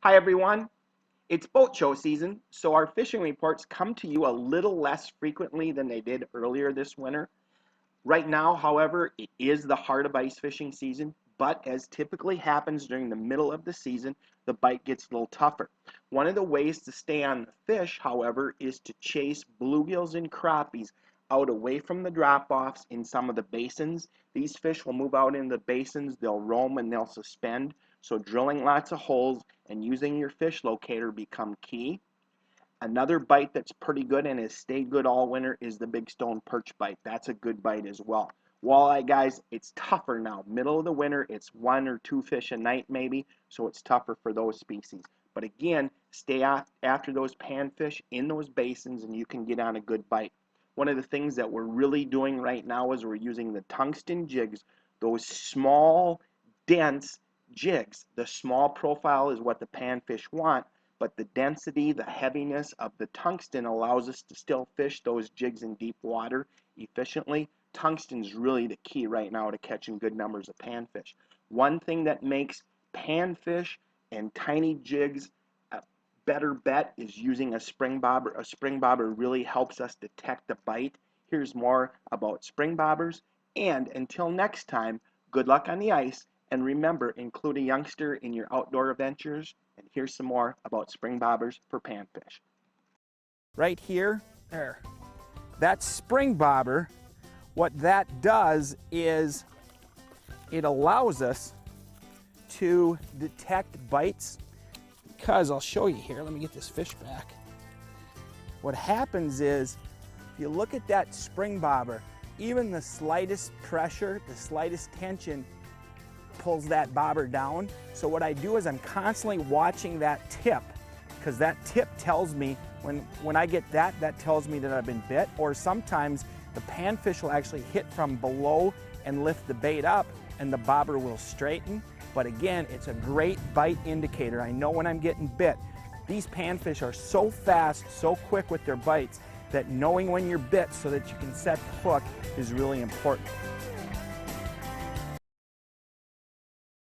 Hi everyone, it's boat show season, so our fishing reports come to you a little less frequently than they did earlier this winter. Right now, however, it is the heart of ice fishing season, but as typically happens during the middle of the season, the bite gets a little tougher. One of the ways to stay on the fish, however, is to chase bluegills and crappies out away from the drop-offs in some of the basins. These fish will move out in the basins, they'll roam and they'll suspend, so drilling lots of holes and using your fish locator become key. Another bite that's pretty good and has stayed good all winter is the big stone perch bite. That's a good bite as well. Walleye, guys, it's tougher now. Middle of the winter, it's one or two fish a night maybe, so it's tougher for those species. But again, stay after those panfish in those basins and you can get on a good bite. One of the things that we're really doing right now is we're using the tungsten jigs, those small, dense jigs. The small profile is what the panfish want, but the density, the heaviness of the tungsten allows us to still fish those jigs in deep water efficiently. Tungsten's really the key right now to catching good numbers of panfish. One thing that makes panfish and tiny jigs a better bet is using a spring bobber. A spring bobber really helps us detect the bite. Here's more about spring bobbers, and until next time, good luck on the ice, and remember, include a youngster in your outdoor adventures. And here's some more about spring bobbers for panfish. Right here, there, that spring bobber, what that does is it allows us to detect bites, because I'll show you here, let me get this fish back. What happens is, if you look at that spring bobber, even the slightest pressure, the slightest tension pulls that bobber down. So what I do is I'm constantly watching that tip, because that tip tells me, when I get that tells me that I've been bit, or sometimes the panfish will actually hit from below and lift the bait up and the bobber will straighten. But again, it's a great bite indicator. I know when I'm getting bit. These panfish are so fast, so quick with their bites, that knowing when you're bit so that you can set the hook is really important.